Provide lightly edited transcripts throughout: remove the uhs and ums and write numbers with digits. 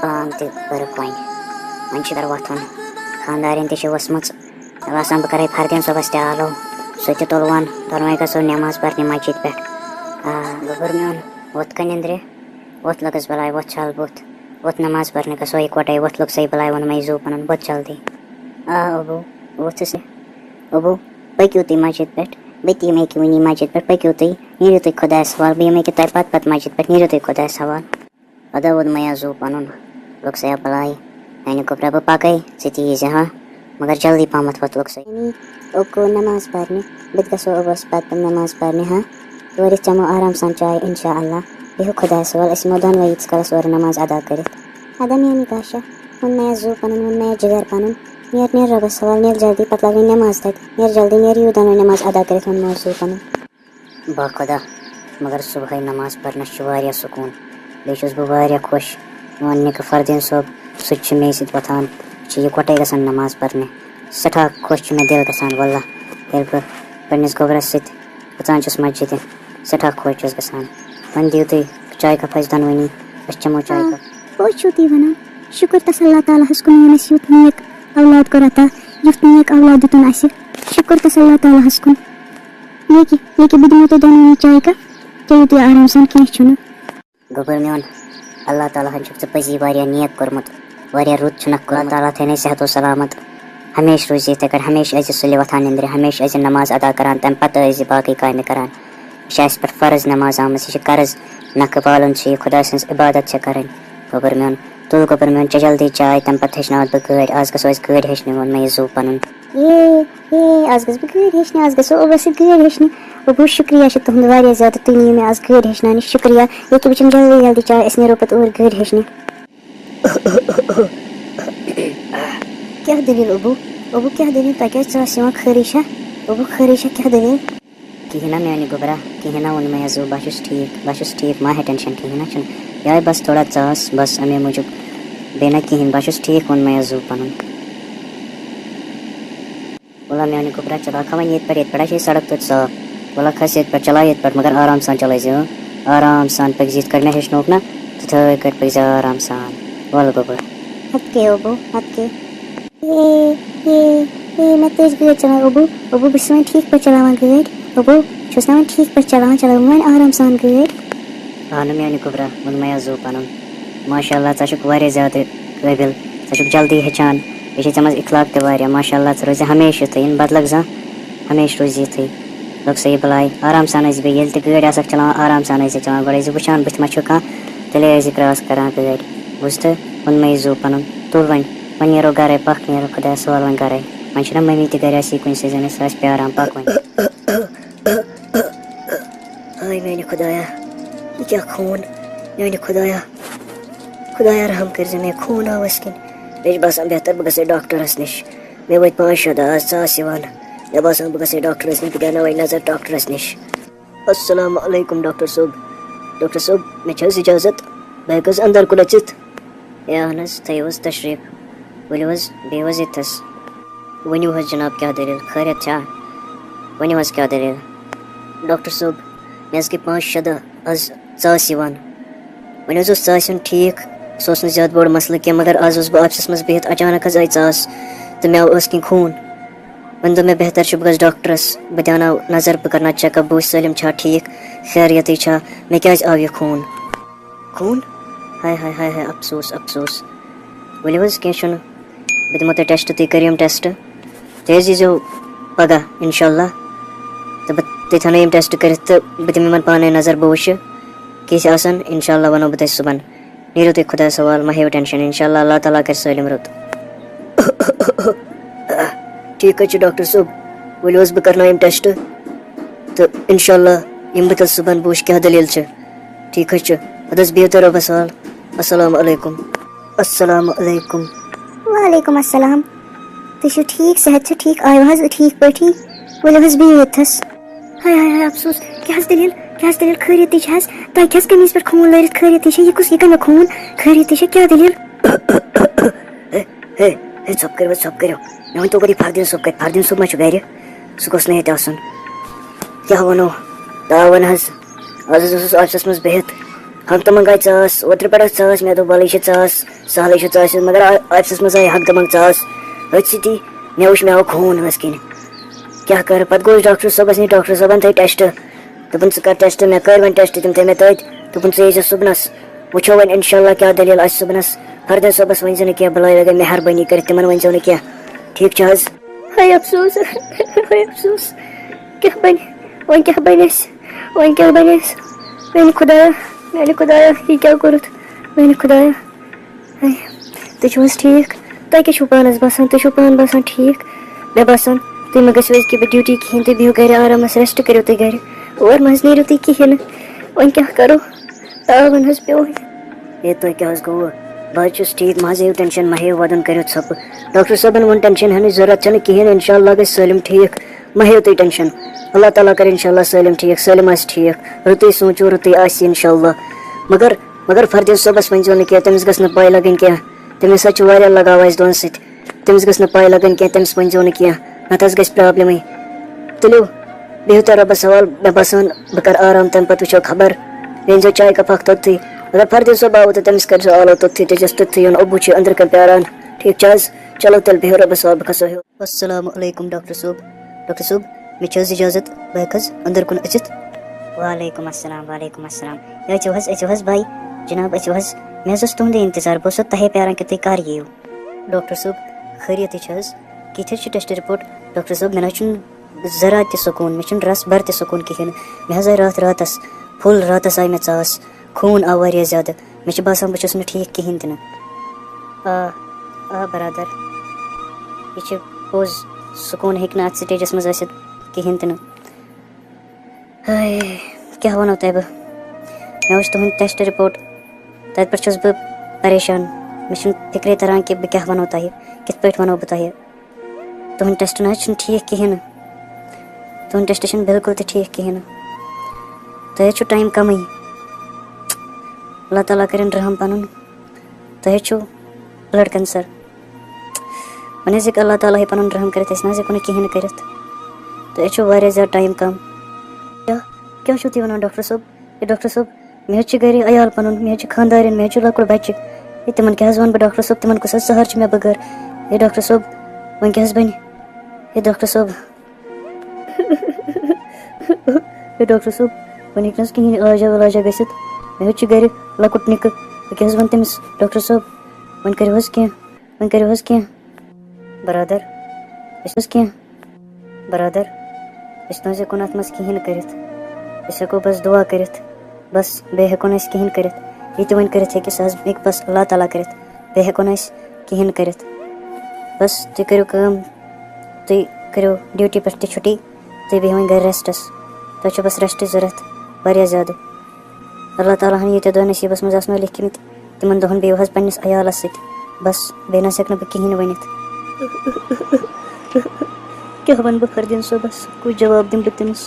پان تہِ کٔرٕکھ وۄنۍ چھُ وۄتھُن خانٛدارٮ۪ن تہِ چھِ ؤژھمٕژ باسان بہٕ کَرے فردیٖن صٲبَس تہِ آلو سُہ تہِ تُلوَن دۄنوَے گژھو نٮ۪ماز پَرنہِ مسجِد پٮ۪ٹھ گوٚبُر میون ووٚتھ کَنہِ نِندرِ ووٚتھ لٔگٕس بَلاے ووٚتھ چھَل بُتھ ووٚتھ نٮ۪ماز پَرنہِ گژھو اِکوَٹَے ووٚتھ لوٚگ صحیح بَلاے ووٚنمَے زوٗ پَنُن ووٚتھ جلدی اوبو ووٚتھُس اوبو پٔکِو تُہۍ مسجِد پٮ۪ٹھ بہٕ تہِ یِمہٕ أکہِ وٕنی مسجِد پٮ۪ٹھ پٔکِو تُہۍ نیٖرِو تُہۍ خۄدایَس حوال بہٕ یِمہٕ أکہِ تۄہہِ پَتہٕ مسجِد پٮ۪ٹھ نیٖرِو تُہۍ خۄدایَس حوال اَدا ووٚنمَے زوٗ پَنُن لوٚگ سا بَلاے میٛانہِ گوٚبرا بہٕ پَکَے ژٕ تہِ ییٖزِ ہا مگر جلدی پہمَتھ ووٚتھ لوٚگ سا اوٚکو نٮ۪ماز پَرنہِ بہٕ تہِ گژھو اوبوس پَتہٕ نٮ۪ماز پَرنہِ ہا تورٕ أسۍ چٮ۪مو آرام سان چاے اِنشاء اللہ بِہِو خۄدایَس حوال أسۍ یِمو دۄنوَے ییٖتِس کالَس اورٕ نٮ۪ماز ادا کٔرِتھ اَدا میٛانہِ کاشا ووٚن مےٚ زوٗ پَنُن ووٚن مےٚ جِگر پَنُن نیٖر رۄبَس حوال نیٖر جلدی پَتہٕ لاگٕنۍ نٮ۪ماز تَتہِ نیٖر جلدی نیٖر یِیِو دۄنوَے نٮ۪ماز ادا کٔرِتھ ووٚن زوٗ پَنُن با خۄدا مگر صُبحٲے نٮ۪ماز پَرنَس چھُ واریاہ سکوٗن بیٚیہِ چھُس بہٕ واریاہ خۄش میون نِکہٕ فردیٖن صٲب سُہ تہِ چھُ مے سۭتۍ وۄتھان چھِ یِکوَٹَے گژھان نٮ۪ماز پَرنہِ سٮ۪ٹھاہ خۄش چھُ مےٚ دِل گژھان وَاللہ ییٚلہِ بہٕ پنٛنِس گوٚبرَس سۭتۍ اَژان چھُس مسجِدِ سٮ۪ٹھاہ خۄش چھُس گژھان وۄنۍ دِیِو تُہۍ چاے کَپ اَسہِ دۄنوٕنی أسۍ چٮ۪مو چاے کَپ پوٚز چھُو تُہۍ وَنان شُکُر تَس اللہ تعالیٰ ہَس کُن ییٚمۍ اَسہِ یُتھ نیک اولاد کوٚر عطا یُتھ نیک اولاد دیُتُن اَسہِ شُکُر تَس اللہ تعالیٰ ہَس کُن ییٚکیٛاہ بہٕ دِمو تۄہہِ دۄنوٕنی چاے کَپ چیٚیِو تُہۍ آرام سان کیٚنٛہہ چھُنہٕ گوٚبُر میون اللہ تعالیٰ ہَن چھُکھ ژٕ پٔزی واریاہ نیک کوٚرمُت واریاہ رُت چھُنکھ کوٚرمُت اللہ تعالیٰ تھٲینَے صحت و سلامت ہمیشہِ روٗزِ یِتھَے کٔنۍ ہمیشہِ ٲسۍ زِ سُلہِ وۄتھان نِندرِ ہمیشہِ ٲسۍ زِ نٮ۪ماز ادا کَران تَمہِ پَتہٕ ٲسۍ زِ باقٕے کامہِ کَران یہِ چھِ اَسہِ پٮ۪ٹھ فرض نٮ۪ماز آمٕژ یہِ چھِ قرض نَکھٕ والُن چھِ یہِ خۄدا سٕنٛز عبادت چھےٚ کَرٕنۍ گوٚبُر میون تُل گوٚبُر میون چےٚ جلدی چاے تَمہِ پَتہٕ ہیٚچھناوَتھ بہٕ گٲڑۍ آز گژھو أسۍ گٲڑۍ ہیٚچھنہِ ووٚن مےٚ یہِ زوٗ پَنُن آز گژھٕ بہٕ گٲڑۍ ہیٚچھنہِ آز گژھو اوبوس سۭتۍ گٲڑۍ ہیٚچھنہِ اوبو شُکریہ چھُ تُہُنٛد واریاہ زیادٕ تُہۍ نِیِو مےٚ آز گٲڑۍ ہیٚچھناونہِ شُکریہ ییٚکیٛاہ بہٕ چٮ۪مہٕ جلدی جلدی چاے أسۍ نیرو پَتہٕ اوٗرۍ گٲڑۍ ہیٚچھنہِ کیٛاہ دٔلیٖل اوبو کیٛاہ دٔلیٖل تۄہہِ کیٛازِ ژاس یِوان خٲرٕے چھا اوبو خٲرٕے چھا کیٛاہ دٔلیٖل کِہیٖنۍ نہ میٛانہِ گوٚبرا کِہیٖنۍ نہ ووٚن مےٚ زوٗ بہٕ چھُس ٹھیٖک ما ہے ٹٮ۪نشَن کِہیٖنۍ نہ چھُنہٕ یِہوٚے بَس تھوڑا ژاس بَس اَمے موٗجوٗب بیٚیہِ نہ کِہیٖنۍ بہٕ چھُس ٹھیٖک ووٚن مےٚ زوٗ پَنُن وَلہ میٛانہِ گوٚبرا چلاوکھا وۄنۍ ییٚتہِ پٮ۪ٹھ چھے سڑک توتہِ صاف وَلہ کھَس ییٚتہِ پٮ۪ٹھ چلاو ییٚتہِ پٮ۪ٹھ مگر آرام سان چلٲیزِ آرام سان پٔکۍ زِ یِتھ کٔٹھۍ مےٚ ہیٚچھنوکھ نا تِتھَے کٔٹھۍ پٔکۍ زِ آرام سان وَلہٕ گوٚبُر اَدٕ کیٛاہ اوبو اَدٕ کیٛاہ مےٚ تہِ ٲسۍ گٲڑۍ چلاوان اوبو بہٕ چھُس وۄنۍ ٹھیٖک پٲٹھۍ چلاوان گٲڑۍ اوبو چھُس نا وۄنۍ ٹھیٖک پٲٹھۍ چلاوان وۄنۍ آرام سان گٲڑۍ اہنُو میٛانہِ گوٚبرا ووٚن مےٚ زوٗ پَنُن ماشاء اللہ ژٕ چھُکھ واریاہ زیادٕ قٲبِل ژٕ چھُکھ جلدی ہیٚچھان بیٚیہِ چھِ ژےٚ منٛز اخلاق تہِ واریاہ ماشاء اللہ ژٕ روزِ ہمیشہِ یِتھٕے یِنہٕ بدلکھ زانٛہہ ہمیشہِ روزِ یِتھٕے لوٚگ سا یہِ بَلاے آرام سان ٲسۍ بیٚیہِ ییٚلہِ تہِ گٲڑۍ آسکھ چلاوان آرام سان ٲسۍ زِ چلاوان گۄڈٕ ٲسۍ زِ وٕچھان بٕتھِ ما چھُ کانٛہہ تیٚلے ٲسۍ زِ کرٛاس کَران گٲڑۍ بوٗزتھٕ ووٚن مےٚ یہِ زوٗ پَنُن تُل وۄنۍ نیرو گَرَے پَکھ نیرو خۄدایَس حوال وۄنۍ گَرَے وۄنۍ چھِنہ مٔمی تہِ گَرِ آسی کُنہِ سۭتۍ سُہ آسہِ پیاران پَکھ وۄنۍ ہاے میٛانہِ خۄدایا یہِ کیٛاہ خوٗن میٛانہِ خۄدایا رحم کٔرۍزِ مےٚ خوٗن آو أسۍ کِنۍ مےٚ چھُ باسان بہتر بہٕ گژھٕ ڈاکٹرَس نِش مےٚ وٲتۍ 5-6 دۄہ آز ژاس یِوان مےٚ باسان بہٕ گژھٕ ڈاکٹرَس نِش بہٕ دیٛاناوَے نظر ڈاکٹرَس نِش اَسَلامُ علیکُم ڈاکٹر صٲب مےٚ چھِ حظ اِجازت بہٕ ہٮ۪کہٕ حظ اَندَر کُن أژِتھ اہن حظ تھٲیِو حظ تشریٖف ؤلِو حظ بِہِو حظ ییٚتھَس ؤنِو حظ جِناب کیٛاہ دٔلیٖل خٲریت چھا ؤنِو حظ کیٛاہ دٔلیٖل ڈاکٹر صٲب مےٚ حظ گٔے 5-6 دۄہ آز ژاس یِوان وۄنۍ حظ اوس ژاسہِ ہُنٛد ٹھیٖک سُہ اوس نہٕ زیادٕ بوٚڑ مسلہٕ کینٛہہ مگر آز اوسُس بہٕ آفسَس منٛز بِہِتھ اچانک حظ آے ژاس تہٕ مےٚ ٲس کینٛہہ خوٗن وۄنۍ دوٚپ مےٚ بہتر چھُ بہٕ گژھٕ ڈاکٹرَس بہٕ دیٛاناو نظر بہٕ کَرناو چَک اپ بہٕ وٕچھِ سٲلِم چھا ٹھیٖک خیریتٕے چھا مےٚ کیٛازِ آو یہِ خوٗن ہاے ہاے افسوٗس ؤلِو حظ کیٚنٛہہ چھُنہٕ بہٕ دِمو تۄہہِ ٹٮ۪سٹ تُہۍ کٔرِو یِم ٹٮ۪سٹ تُہۍ حظ ییٖزیو پگاہ اِنشاء اللہ تہٕ تُہۍ تھاونٲیِو یِم ٹٮ۪سٹ کٔرِتھ تہٕ بہٕ دِمہٕ یِمَن پانَے نظر بہٕ وٕچھِ کیٚنٛہہ چھِ آسان اِنشاء اللہ وَنو بہٕ تۄہہِ صُبحن نیٖرِو تُہۍ خۄدایَس حوال مہ ہیٚیِو ٹٮ۪نشَن اِنشاء اللہ تعالیٰ کَرِ سٲلِم رُت ٹھیٖک حظ چھُ ڈاکٹر صٲب ؤلِو حظ بہٕ کَرناو یِم ٹٮ۪سٹ تہٕ اِنشاء اللہ یِمہٕ بہٕ تیٚلہِ صُبحن بہٕ وٕچھِ کیٛاہ دٔلیٖل چھِ ٹھیٖک حظ چھُ اَدٕ حظ بِہِو تُہۍ رۄبَس حوال السلامُ علیکُم وعلیکُم السلام تُہۍ چھِو ٹھیٖک صحت چھُ ٹھیٖک آیوٕ حظ ٹھیٖک پٲٹھی ؤلِو حظ بِہِو ییٚتھَس ہاے افسوٗس کیٛاہ حظ دٔلیٖل خٲریتٕے چھِ حظ تۄہہِ کیٛازِ قمیٖض پٮ۪ٹھ خوٗن لٲرِتھ خٲریتٕے چھےٚ یہِ کُس یہِ کَمہِ خوٗن خٲریتٕے چھےٚ کیٛاہ دٔلیٖل ژۄپ کٔرِو مےٚ ؤنۍتو گۄڈٕ یہِ فردیٖن صٲب کَتہِ فردیٖن صٲب ما چھُ گَرِ سُہ گوٚژھ نہٕ ییٚتہِ آسُن کیٛاہ وَنو تا وَن حظ آز حظ اوسُس آفسَس منٛز بِہِتھ حق تمنگ آئی ژاس اوتر پہ ژاس مے دل ژاس سہل ژاس مگر آفسس مز آئی حق تمنگ ژاس ات سی مے وچ مے آو خون مس کن کیا کر پتہ گوس ڈاکٹر صٲبس نش ڈاکٹر صٲبن تھٲے ٹیسٹ دپن ژٕ کر ٹیسٹ مے کر وۄنۍ ٹیسٹ تم تھٲے مے تٔتۍ دپن ژٕ یی زِ صبحنس وٕچھو وۄنۍ انشاء اللہ کیا دلیل آسہِ صبحنس فردین صٲبس ؤنۍ زِ نہٕ کینٛہہ بلٲے اگر مہربٲنی کٔرِتھ تمن ؤنۍ زیو نہٕ کینٛہہ ٹھیٖک چھِ حظ ہاے افسوس ہاے افسوس کیا بنہِ وۄنۍ کیٛاہ بنہِ اَسہِ وۄنۍ کیٛاہ بنہِ اَسہِ میانہِ خۄدایا یہِ کیٛاہ کوٚرُتھ میانہِ خۄدایا ہاے تُہۍ چھِو حظ ٹھیٖک تۄہہِ کیٛاہ چھُو پانس باسان تُہۍ چھُو پانہٕ باسان ٹھیٖک مےٚ باسان تُہۍ مہ گٔژھِو أزکہِ بہٕ ڈیوٹی کِہیٖنۍ تُہۍ بِہِو گرِ آرامس ریسٹ کٔرِو تُہۍ گرِ اور مہ حظ نیٖرِو تُہۍ کِہیٖنۍ نہٕ وۄنۍ کیٛاہ کرو تاون حظ پیوٚو ہے تۄہہِ کیٛاہ حظ گوٚوٕ بہٕ حظ چھُس ٹھیٖک مہ حظ ہیٚیِو ٹٮ۪نشن مہ ہیٚیِو ودُن کٔرِو ژھۄپہٕ ڈاکٹر صٲبن ووٚن ٹٮ۪نشن ہٮ۪نٕچ ضروٗرت چھنہٕ کِہیٖنۍ انشاء اللہ گژھِ سٲلِم ٹھیٖک مہ ہیٚیِو تُہۍ ٹٮ۪نشن اللہ تعالیٰ کرِ انشاء اللہ سٲلِم ٹھیٖک سٲلِم آسہِ ٹھیٖک رُتُے سوٗنٛچِو رُتُے آسہِ انشاء اللہ مگر فردین صٲبس ؤنۍ زیو نہٕ کینٛہہ تٔمِس گٔژھ نہٕ پاے لگٕنۍ کینٛہہ تٔمِس حظ چھُ واریاہ لگاو اَسہِ دۄن سۭتۍ تٔمِس گٔژھ نہٕ پاے لگٕنۍ کینٛہہ تٔمِس ؤنۍ زیو نہٕ کینٛہہ نتہٕ حظ گژھِ پرابلمٕے تُلِو بِہِو تُہۍ رۄبس حوال مےٚ باسان بہٕ کرٕ آرام تمہِ پتہٕ وٕچھو خبر بیٚیہِ أنۍ زیو چاے کپ اکھ توٚتتھٕے اگر فردین صٲب آوٕ تہٕ تٔمِس کٔرۍ زیو آلو توٚتتھٕے تٔجس توٚتتھٕے یُن ابوٗ چھُ أنٛدرٕ کَنۍ پیاران ٹھیٖک چھِ حظ چلو تیٚلہِ بِہِو رۄبس حوال بہٕ کھسو ہیوٚر السلام علیکم ڈاکٹر صٲب مےٚ چھِ حظ اجازت بہٕ ہٮ۪کہٕ حظ أنٛدر کُن أژِتھ وعلیکم السلام ہے أژِو حظ بھائی جناب أژِو حظ مےٚ حظ اوس تُہُنٛدے انتظار بہٕ اوسُس تۄہے پیاران کہِ تُہۍ کر یِیِو ڈاکٹر صٲب خیریتٕے چھِ حظ کِتھ حظ چھِ ٹیسٹ رِپوٹ ڈاکٹر صٲب مےٚ نہ حظ چھُنہٕ ذرا تہِ سکوٗن مےٚ چھُنہٕ رس بر تہِ سکوٗن کِہیٖنۍ نہٕ مےٚ حظ آے راتس فُل راتس آے مےٚ ژاس خوٗن آو واریاہ زیادٕ مےٚ چھُ باسان بہٕ چھُس نہٕ ٹھیٖک کِہیٖنۍ تہِ نہٕ آ برادر یہِ چھِ پوٚز سکوٗن ہیٚکہِ نہٕ اتھ سٹیجس منٛز ٲسِتھ کِہیٖنۍ تہِ نہٕ ہاے کیٛاہ وَنو تۄہہِ بہٕ مےٚ وٕچھ تُہُنٛد ٹیسٹ رِپوٹ تَتہِ پٮ۪ٹھ چھُس بہٕ پریشان مےٚ چھُنہٕ فِکرے تران کہِ بہٕ کیٛاہ وَنو تۄہہِ کِتھ پٲٹھۍ وَنو بہٕ تۄہہِ تُہُنٛد ٹیسٹ نہ حظ چھُنہٕ ٹھیٖک کِہیٖنۍ نہٕ تُہُنٛد ٹیسٹ چھُنہٕ بِلکُل تہِ ٹھیٖک کِہیٖنۍ نہٕ تۄہہِ حظ چھُو ٹایم کمٕے اللہ تعالیٰ کٔرِنۍ رحم پنُن تۄہہِ حظ چھُو بٕلڈ کینسر وۄنۍ حظ ہیٚکہِ اللہ تعالیٰ ہیٚکہِ پنُن رحم کٔرِتھ أسۍ نہ حظ ہٮ۪کو نہٕ کِہیٖنۍ نہٕ کٔرِتھ تۄہہِ حظ چھُو واریاہ زیادٕ ٹایم کم کیٛاہ چھُو تُہۍ وَنان ڈاکٹر صٲب ہے ڈاکٹر صٲب مےٚ حظ چھُ گرِ عیال پنُن مےٚ حظ چھِ خانٛدارٮ۪ن مےٚ حظ چھُ لۄکُٹ بچہِ ہے تِمن کیٛاہ حظ وَنہٕ بہٕ ڈاکٹر صٲب تِمن کُس حظ سہار چھُ مےٚ بغٲر ہے ڈاکٹر صٲب وۄنۍ کیٛاہ حظ بنہِ ہے ڈاکٹر صٲب وۄنۍ ہیٚکہِ نہٕ حظ کِہیٖنۍ علاجا ولاجا گٔژھِتھ مےٚ حظ چھُ گرِ لۄکُٹ نِکہٕ بہٕ کیٛاہ حظ وَنہٕ تٔمِس ڈاکٹر صٲب وۄنۍ کٔرِو حظ کینٛہہ برادر أسۍ نہٕ حظ ہٮ۪کو نہٕ اَتھ منٛز کِہیٖنۍ نہٕ کٔرِتھ أسۍ ہٮ۪کو بس دُعا کٔرِتھ بس بیٚیہِ ہٮ۪کو نہٕ أسۍ کِہیٖنۍ کٔرِتھ یہِ تہِ وۄنۍ کٔرِتھ ہیٚکہِ سُہ حظ ہیٚکہِ بس اللہ تعالیٰ کٔرِتھ بیٚیہِ ہٮ۪کو نہٕ أسۍ کِہیٖنۍ نہٕ کٔرِتھ بس تُہۍ کٔرِو کٲم تُہۍ کٔرِو ڈیوٹی پٮ۪ٹھ تہِ چھُٹی تُہۍ بِہِو وۄنۍ گرِ ریسٹس تۄہہِ چھُو بس ریسٹٕچ ضوٚرتھ واریاہ زیادٕ اللہ تعالیٰ ہن ییٖتیٛاہ دۄہ نصیٖبس منٛز آسنو لیکھمٕتۍ تِمن دۄہن بِہِو حظ پننِس عیالس سۭتۍ بس بیٚیہِ نہ حظ ہٮ۪کہٕ نہٕ بہٕ کِہیٖنۍ ؤنِتھ کیٛاہ وَنہٕ بہٕ فردین صٲبس کُس جواب دِمہٕ بہٕ تٔمِس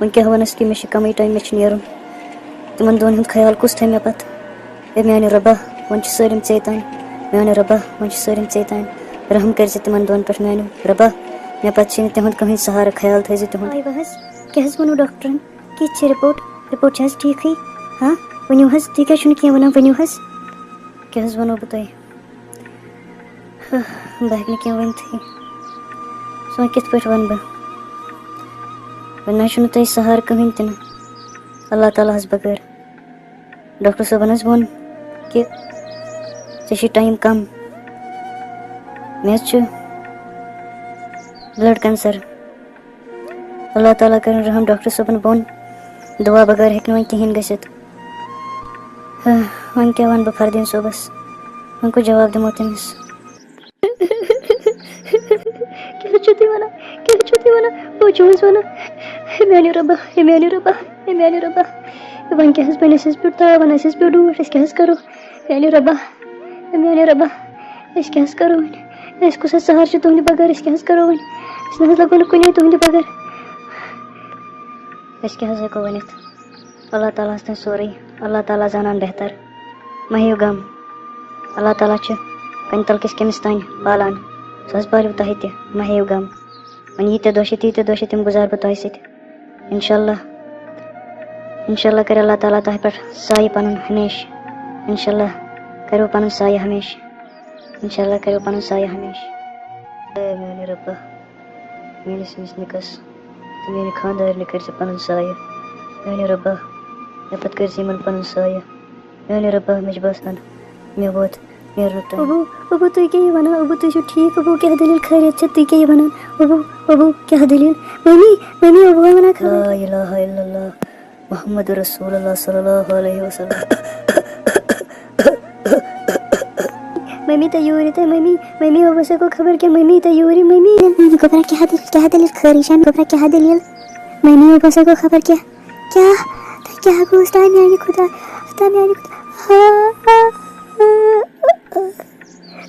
وۄنۍ کیٛاہ وَنس کہِ مےٚ چھُ کمٕے ٹایم مےٚ چھُ نیرُن تِمن دۄہن ہُنٛد خیال کُس تھاوِ مےٚ پتہٕ ہے میانہِ رۄبا وۄنۍ چھُ سٲلِم ژے تانۍ رحم کٔرۍ زِ تِمن دۄہن پٮ۪ٹھ میانہِ رۄبا مےٚ پتہٕ چھُنہٕ تِہُنٛد کٕہٕنۍ سہارٕ خیال تھٲیزِ تِہُنٛد کیٛاہ حظ ووٚنوٕ ڈاکٹرن کِتھ چھِ رِپوٹ چھِ حظ ٹھیٖکھٕے ہاں ؤنِو حظ تُہۍ کیٛازِ چھُو نہٕ کینٛہہ وَنان ؤنِو حظ کیٛاہ حظ وَنو بہٕ تۄہہِ بہٕ ہٮ۪کہٕ نہٕ کینٛہہ ؤنتھٕے سُہ وۄنۍ کِتھ پٲٹھۍ وَنہٕ بہٕ وۄنۍ نہ چھُنہٕ تۄہہِ سہارٕ کٕہٕنۍ تہِ نہٕ اللہ تعالیٰ ہس بغٲر ڈاکٹر صٲبن حظ ووٚن کہِ ژےٚ چھُے ٹایم کم مےٚ حظ چھُ بٕلڈ کینسر اللہ تعالیٰ کٔرِنۍ رحم ڈاکٹر صٲبن ووٚن دُعا بغٲر ہیٚکہِ نہٕ وۄنۍ کِہیٖنۍ گٔژھِتھ وۄنۍ کیٛاہ وَنہٕ بہٕ فردین صٲبس وۄنۍ کُس جواب دِمو تٔمِس کیٛاہ چھِو تُہۍ وَنان بہٕ چھُو حظ وَنان ہے میانہِ رۄبا وۄنۍ کیٛاہ حظ بَنہِ اَسہِ حظ پیوٚو تاوَن اَسہِ حظ پیوٚو ڈوٗٹھ أسۍ کیٛاہ حظ کَرو میانہِ رۄبا أسۍ کیٛاہ حظ کَرو وۄنۍ اَسہِ کُس حظ سہار چھُ تُہنٛدِ بغٲر أسۍ کیٛاہ حظ کَرو وۄنۍ أسۍ نہ حظ لَگو نہٕ کُنے تُہنٛدِ بغٲر أسۍ کیٛاہ حظ ہٮ۪کو ؤنِتھ اللہ تعالیٰ ہس تانۍ سورُے اللہ تعالیٰ زانان بہتر مہ ہیٚیِو غم اللہ تعالیٰ چھُ کَنہِ تل کِس کٔمِس تانۍ پالان سُہ حظ پالِو تۄہہِ تہِ مہ ہیٚیِو غم وۄنۍ ییٖتیٛاہ دۄہ چھِ تیٖتیٛاہ دۄہ چھِ تِم گُزارٕ بہٕ تۄہہِ سۭتۍ اِنشاء اللہ انشاءاللہ کر اللہ تعالیٰ تہ پہ سایہ پن ہمیش انشاءاللہ کرو پن سایہ ہمیش انشاءاللہ کرو پن سایہ ہمیش اے میانہ ربا میانس مس نکس تو میانہ خاندارنہ کر پن سایہ میانہ ربا مے پتہ کر یمن پن سایہ میانہ ربا مجھ باسان مے ووت نیرنک ٹائم ابو تُہۍ کیٛاہ ونان ابو تُہۍ چھِو ٹھیٖک ابو کیٛاہ دٔلیٖل خٲریت چھِ تُہۍ کیٛاہ ونان ابو کیٛاہ دٔلیٖل ممی ابو ونان لا الہ الا اللہ محمد رسول اللہ صلی اللہ علیہ وسلم ممی تیوری تہ ممی ابو سے کو خبر کیا ممی تیوری ممی گبرا کیا دلیل خٲری چھن گبرا کیا دلیل ممی ابو سے کو خبر کیا گوس تا میانہ خدا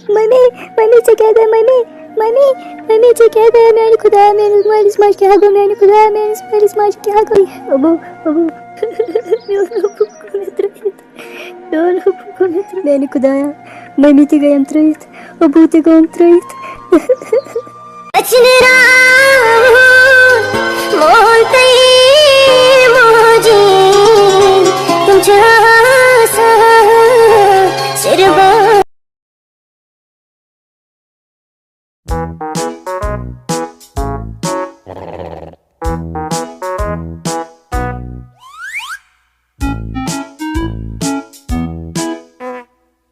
ممی سے کیا گیا ممی سے کیا گیا میانہ خدا میانس مالس ماج کیا گو میانہ خدا میانس مالس ماج کیا گو ابو میانہ خدایا ممی تہ گیم ترٲیِتھ ابو تہ گوم ترٲیِتھ